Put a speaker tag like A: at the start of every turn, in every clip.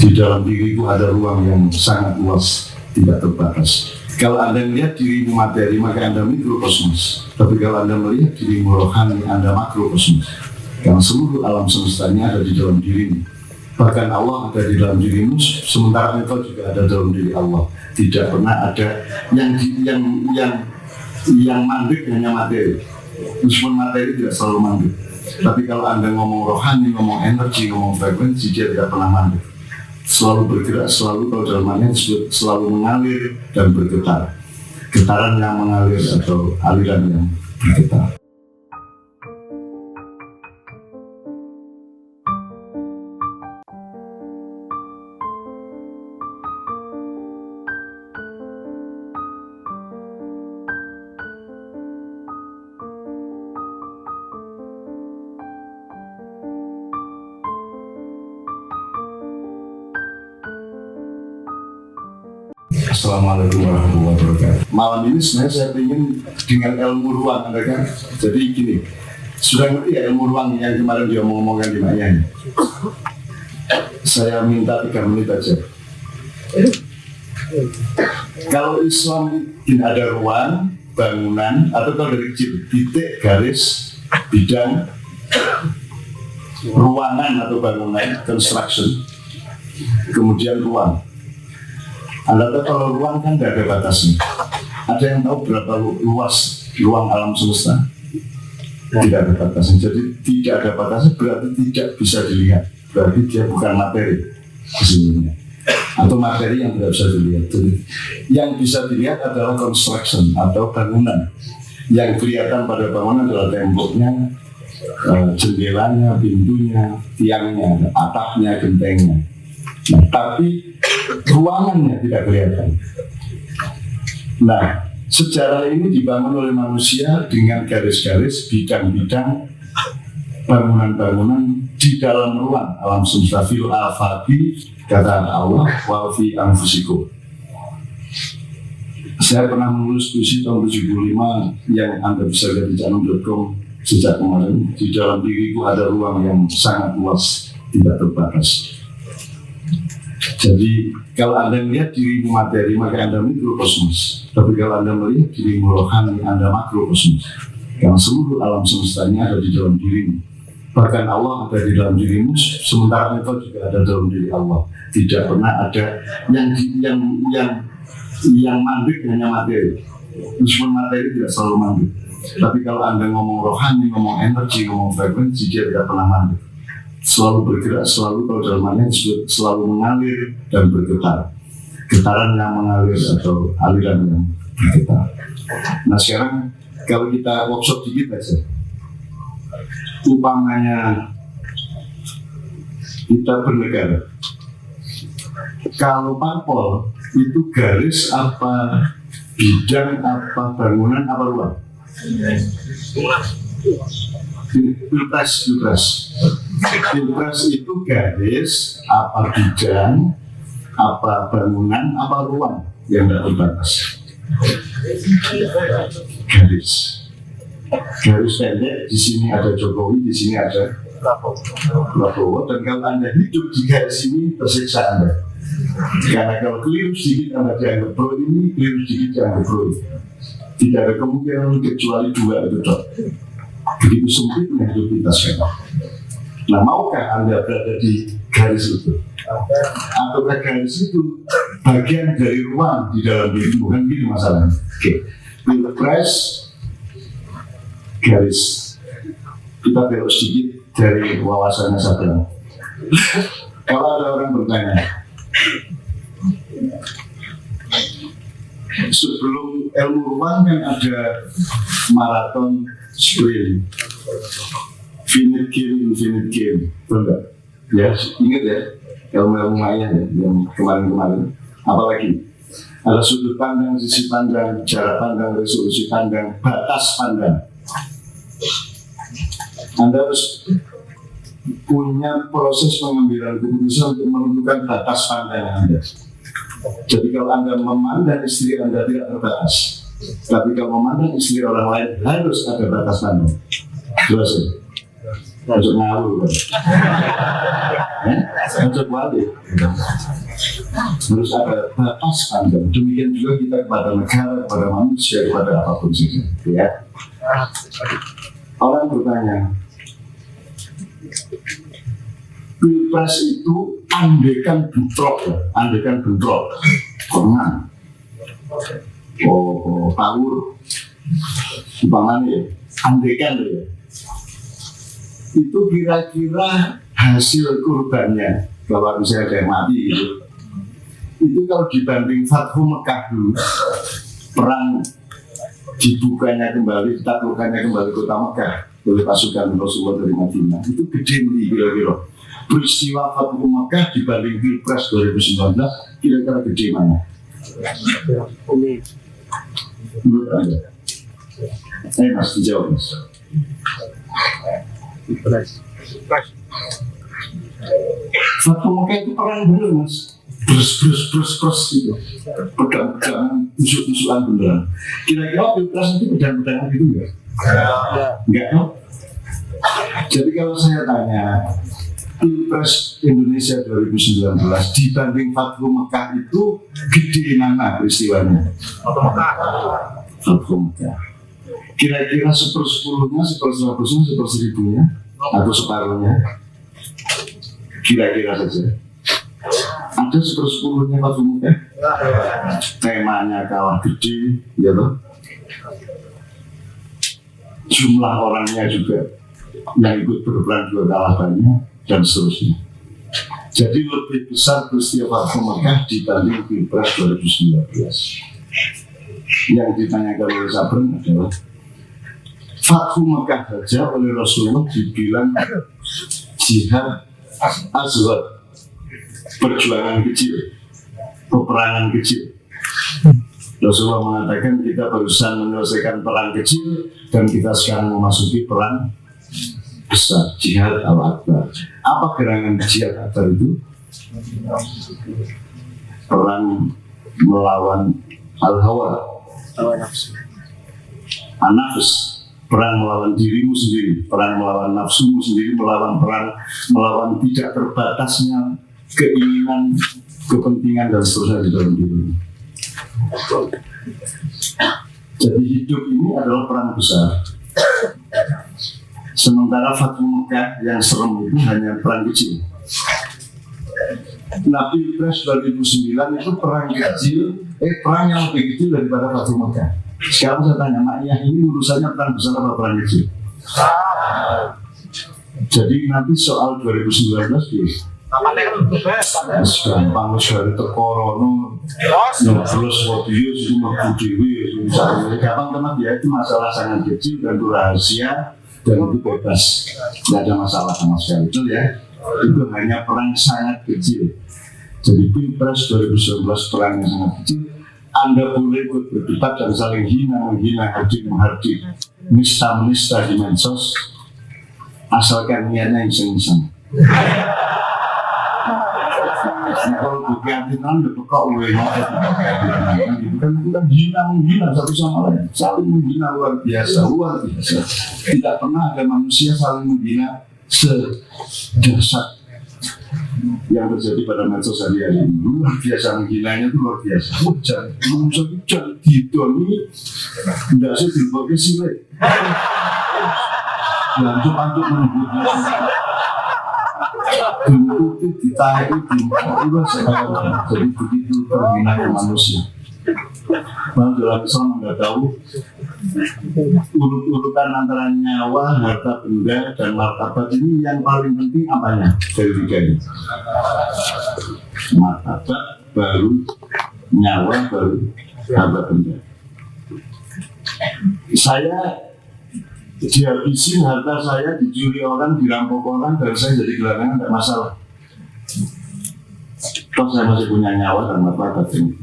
A: Di dalam diriku ada ruang yang sangat luas, tidak terbatas. Kalau Anda melihat dirimu materi, maka Anda mikrokosmos. Tapi kalau Anda melihat dirimu rohani, Anda makrokosmos. Karena seluruh alam semestanya ada di dalam dirimu. Bahkan Allah ada di dalam dirimu, sementara engkau juga ada dalam diri Allah. Tidak pernah ada yang mandek hanya materi. Meskipun materi tidak selalu mandek. Tapi kalau Anda ngomong rohani, ngomong energi, ngomong frekuensi, dia tidak pernah mandek. Selalu bergerak, selalu kalau dalam mana disebut selalu mengalir dan bergetar. Getaran yang mengalir atau aliran yang bergetar. Assalamualaikum warahmatullahi wabarakatuh. Malam ini sebenarnya saya ingin dengan ilmu ruang, Anda kan? Jadi gini, sudah ngerti ya ilmu ruang yang kemarin dia ngomongkan di Mayanya? Saya minta 3 menit aja. Kalau Islam tidak ada ruang, bangunan, atau kalau dari kecil, titik, garis, bidang, ruangan atau bangunan, construction, kemudian ruang. Anda tahu kalau ruang kan tidak ada batasnya. Ada yang tahu berapa luas ruang alam semesta? Tidak ada batasnya. Jadi tidak ada batasnya berarti tidak bisa dilihat. Berarti dia bukan materi sesungguhnya. Atau materi yang tidak bisa dilihat. Jadi yang bisa dilihat adalah construction atau bangunan. Yang kelihatan pada bangunan adalah temboknya, jendelanya, pintunya, tiangnya, atapnya, gentengnya. Nah, tapi ruangannya tidak kelihatan. Nah, sejarah ini dibangun oleh manusia dengan garis-garis, bidang-bidang, bangunan-bangunan di dalam ruang alam semesta. Fil afaqi, kata Allah, wa fi anfusikum. Saya pernah menulis puisi tahun 75 yang Anda bisa lihat di janum.com sejak kemarin. Di dalam diriku ada ruang yang sangat luas, tidak terbatas. Jadi kalau Anda melihat dirimu materi, maka Anda mikrokosmos. Tapi kalau Anda melihat dirimu rohani, Anda makrokosmos. Karena seluruh alam semestanya ada di dalam dirimu. Bahkan Allah ada di dalam dirimu, sementara engkau juga ada dalam diri Allah. Tidak pernah ada yang mandek hanya materi. Meskipun materi tidak selalu mandek. Tapi kalau Anda ngomong rohani, ngomong energi, ngomong frekuensi, dia tidak pernah mandek. Selalu bergerak, selalu kalau dalam mana disebut selalu mengalir dan bergetar. Getaran yang mengalir atau aliran yang bergetar. Nah sekarang kalau kita workshop dikit aja, umpamanya kita bernegara. Kalau parpol itu garis apa, bidang apa, bangunan apa, ruang? Pilpres itu garis apa, bidang apa, bangunan apa, ruang yang tidak terbatas. Garis pendek, di sini ada Jokowi, di sini ada Prabowo, dan kalau Anda hidup di garis ini tersiksa Anda. Karena kalau keliru sedikit Anda dianggap pro ini, keliru sedikit dianggap pro ini. Tidak ada kemungkinan kecuali 2 itu dok. Begitu sempitnya hidup kita sekarang. Nah, maukah Anda berada di garis itu? Ataukah garis itu bagian dari ruang di dalam diri? Bukan gitu masalahnya. Oke, Pilpres garis. Kita belok sedikit dari wawasannya saja. Kalau ada orang bertanya, sebelum ilmu ruang kan ada maraton sprint, infinite game, betul? Ya, ingat ya, ilmu Maya ya, yang kemarin-kemarin. Apalagi ada sudut pandang, sisi pandang, jarak pandang, resolusi pandang, batas pandang. Anda harus punya proses pengambilan keputusan untuk menentukan batas pandang Anda. Jadi kalau Anda memandang istri Anda tidak terbatas, tapi kalau memandang istri orang lain harus ada batas pandang. Jelas ya? Masuk ngawur kan? Masuk wali. Harus ada batas standar. Demikian juga kita kepada negara, kepada manusia, kepada apapun saja. Ya. Orang bertanya, Pilpres itu andekan bentrok, pernah, tawur, umpamanya ya, andekan ya, itu kira-kira hasil kurbannya, bahwa misalnya ada yang mati gitu, itu kalau dibanding Fathu Mekah dulu, perang dibukanya kembali, ditaklukkannya kembali kota Mekah oleh pasukan Rasulullah dari Madinah, itu gede nih kira-kira. Peristiwa Fathu Mekah dibanding Pilpres 2019 kira-kira gede mana? Menurut Anda? Mas, dijawab Mas. Fathu Mekah itu perang bener Mas. Terus gitu. Pedang-pedangan, tusuk-tusukan beneran. Kira-kira Pilpres itu pedang-pedangan gitu enggak? Enggak dong? Jadi kalau saya tanya, Pilpres Indonesia 2019 dibanding Fathu Mekah itu gede mana peristiwanya? Fathu Mekah. Kira-kira 1/10-nya, 1/100-nya, 1/1000-nya, atau separuhnya? Kira-kira saja. Ada 1/10-nya Fathu Mekah. Temanya kalah gede, ya toh. Jumlah orangnya juga yang ikut berperan juga kalah banyak, dan seterusnya. Jadi lebih besar peristiwa Fathu Mekah dibanding Pilpres 2019. Yang ditanyakan oleh Sabren adalah Fathu Mekah saja oleh Rasulullah dibilang jihad asghar, perjuangan kecil, peperangan kecil. Rasulullah mengatakan kita barusan menyelesaikan perang kecil dan kita sekarang memasuki perang besar, jihad al-akbar. Apa gerangan jihad akbar itu? Perang melawan al-hawa, an-nafs, perang melawan dirimu sendiri, perang melawan nafsumu sendiri, melawan tidak terbatasnya keinginan, kepentingan dan seterusnya di dalam dirimu. Jadi hidup ini adalah perang besar. Sementara Fathu Mekah yang serem itu hanya perang kecil. Nah, Pilpres 2009 itu perang kecil, perang yang lebih kecil daripada Fathu Mekah. Sekarang saya tanya, Mak Iyah ini urusannya perang besar atau perang kecil? Jadi nanti soal 2019 gampang sekali tekorono nyoblos mobius itu mampu dewi misalnya gampang teman ya, itu masalah sangat kecil dan itu rahasia dan itu bebas, tidak ada masalah sama sekali itu ya. Itu hanya perang sangat kecil. Jadi Pilpres 2019 perang yang sangat kecil. Anda boleh ikut berdebat dan saling menghina, hardik, menista di medsos, asalkan niatnya iseng-iseng. Kalau bergantian udah pekok itu kan menghina satu sama lain, saling menghina luar biasa. Tidak pernah ada manusia saling menghina sedahsyat yang terjadi pada medsos hari-hari ini. Luar biasa, menghinanya itu luar biasa. Jangan gitu nih, tidak sih dilboknya silet. Lanjut menyebutnya. Bentuknya ditarik itu jadi begitu terhina manusia. Bang dalam Islam nggak tahu urutan antara nyawa, harta benda dan martabat ini yang paling penting apanya dari tiga ini? Martabat baru nyawa baru harta benda. Saya dihabisin harta saya, dicuri orang, dirampok orang, dan saya jadi gelandangan, tidak masalah. Toh saya masih punya nyawa dan martabat ini.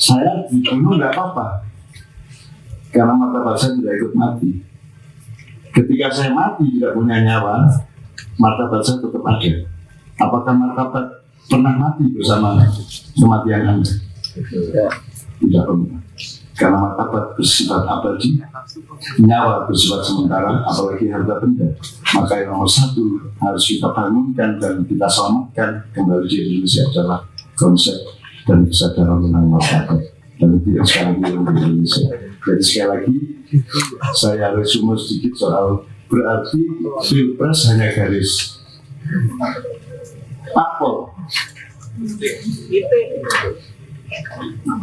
A: Saya dibunuh tidak apa-apa, karena martabat saya tidak ikut mati. Ketika saya mati tidak punya nyawa, martabat saya tetap ada. Apakah martabat pernah mati bersama kematian Anda? Tidak pernah. Karena martabat bersifat abadi, nyawa bersifat sementara, apalagi harta benda. Maka yang nomor satu harus kita bangunkan dan kita selamatkan kembali di Indonesia adalah konsep dan kesadaran tentang martabat. Dan itu yang sekarang di Indonesia. Jadi sekali lagi, saya resume sedikit soal berarti Pilpres hanya garis parpol.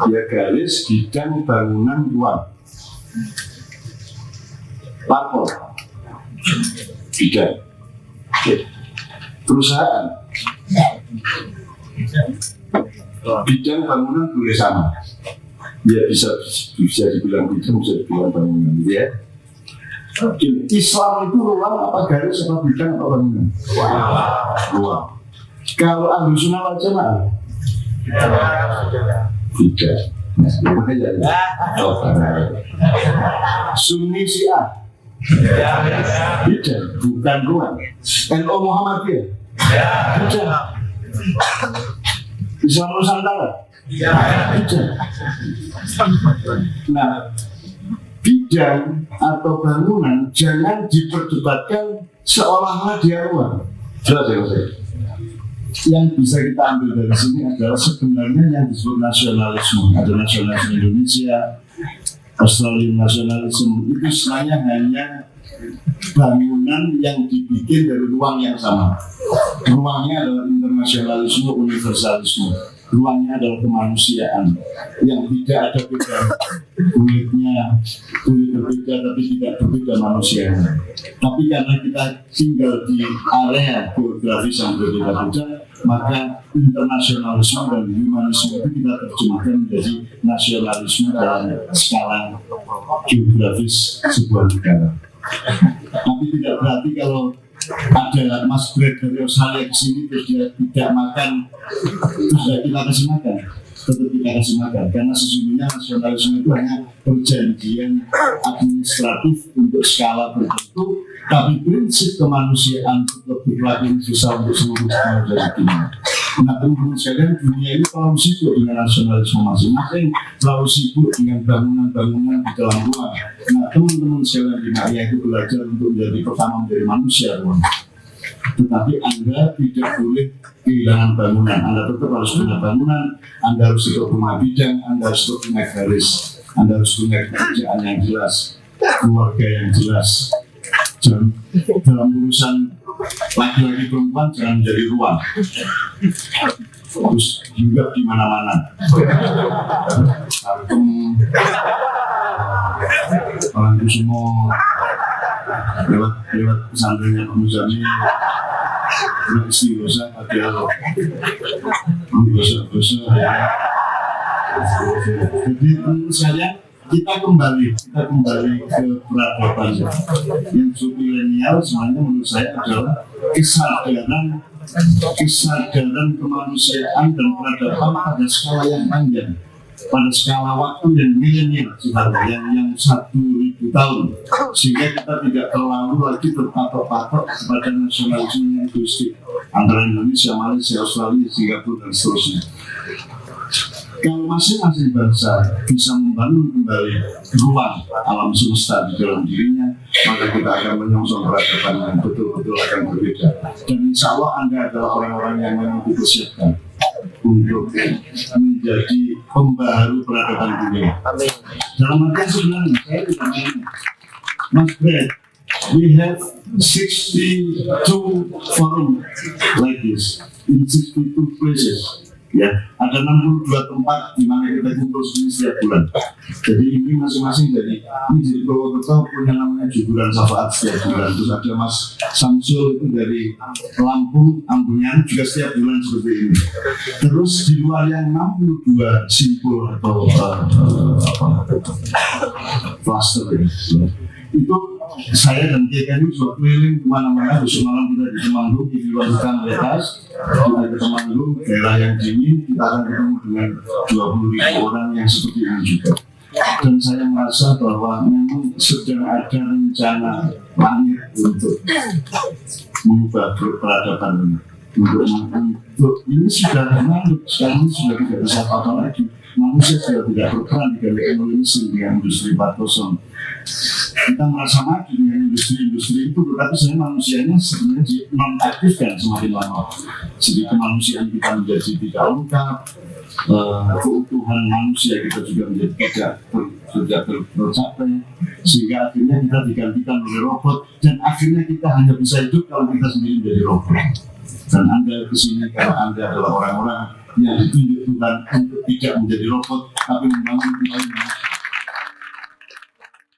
A: Ya garis bidang bangunan ruang parpol bidang perusahaan bidang bangunan boleh sama ya, bisa dibilang bidang, bisa dibilang bangunan ya. Islam itu ruang apa garis apa bidang apa bangunan? Ruang. Kalau ahlu sunnah wal jamaah tidak. Sunni Syiah tidak, bukan ruang. NU Muhammadiyah tidak. Islam Nusantara tidak. Nah, bidang atau bangunan jangan diperdebatkan seolah-olah dia ruang. Jelas ya saya. Yang bisa kita ambil dari sini adalah sebenarnya yang disebut nasionalisme. Ada nasionalisme Indonesia, Australian nasionalisme, itu sebenarnya hanya bangunan yang dibikin dari ruang yang sama. Ruangnya adalah internasionalisme, universalisme. Ruangnya adalah kemanusiaan yang tidak ada beda kulitnya, kulit berbeda tapi tidak berbeda manusianya. Tapi karena kita tinggal di area geografis yang berbeda-beda, maka internasionalisme dan humanisme itu kita terjemahkan menjadi nasionalisme dalam skala geografis sebuah negara. Tapi tidak berarti kalau ada Mas Brad dari Australia ke sini terus dia tidak makan, terus kita kasih makan, tetap kita kasih makan, karena sesungguhnya nasionalisme itu hanya perjanjian administratif untuk skala tertentu, tapi prinsip kemanusiaan tetap berlaku universal untuk seluruh manusia di dunia. Nah, teman-teman sekalian, dunia ini terlalu sibuk dengan nasionalisme masing-masing, terlalu sibuk dengan bangunan-bangunan di dalam ruang. Nah, teman-teman sekalian di Maya itu belajar untuk menjadi pertama menjadi manusia ruang. Tetapi Anda tidak boleh kehilangan bangunan. Anda tetap harus punya bangunan, Anda harus tetap punya bidang, Anda harus tetap punya garis, Anda harus punya pekerjaan yang jelas, keluarga yang jelas. Dan dalam urusan laki-laki perempuan jangan menjadi ruang, terus hinggap di mana-mana. Orang itu semua lewat pesantrennya Muzami beristighosah padahal dosa-dosa ya. Jadi sekalian kita kembali ke peradaban yang milenial. Sebenarnya menurut saya adalah kesadaran kemanusiaan dan peradaban pada skala yang panjang, pada skala waktu yang milenial, yang 1.000 tahun, sehingga kita tidak terlalu lagi terpatok-patok kepada nasionalisme yang egoistik antara Indonesia, Malaysia, Australia, Singapura dan seterusnya. Kalau masing-masing bangsa bisa membangun kembali ruang alam semesta di dalam dirinya, maka kita akan menyongsong peradaban yang betul-betul akan berbeda. Dan insya Allah Anda adalah orang-orang yang memang dipersiapkan untuk menjadi pembaharu peradaban dunia. Dalam artian sebenarnya, saya tidak main. Mas Brad, we have 62 forum like this in 62 places. Ya, ada 62 tempat di mana kita kumpul setiap bulan. Jadi ini masing-masing dari ini jadi Purwokerto punya namanya Juburan Syafaat setiap bulan. Terus ada Mas Samsul itu dari Lampung, Ampungan juga setiap bulan seperti ini. Terus di luar yang 62 simpul atau cluster itu saya dan KKN sudah keliling kemana-mana. Besok malam kita di Temanggung, di luar hutan Letas, kita ke Temanggung, daerah yang dingin, kita akan ketemu dengan 20.000 orang yang seperti ini juga. Dan saya merasa bahwa memang sedang ada rencana langit untuk mengubah peradaban ini. Untuk ini sudah menanduk, sekarang ini sudah tidak bisa apa-apa lagi. Namun manusia sudah tidak berperan di dalam industri dengan industri 4.0. Kita merasa maju dengan industri itu, tetapi sebenarnya manusianya sebenarnya nonaktifkan semakin lama. Jadi kemanusiaan kita menjadi tidak lengkap, keutuhan manusia kita juga menjadi tidak tercapai, sehingga akhirnya kita digantikan oleh robot, dan akhirnya kita hanya bisa hidup kalau kita sendiri menjadi robot. Dan Anda kesini karena Anda adalah orang-orang yang ditunjuk Tuhan untuk tidak menjadi robot, tapi membangun kembali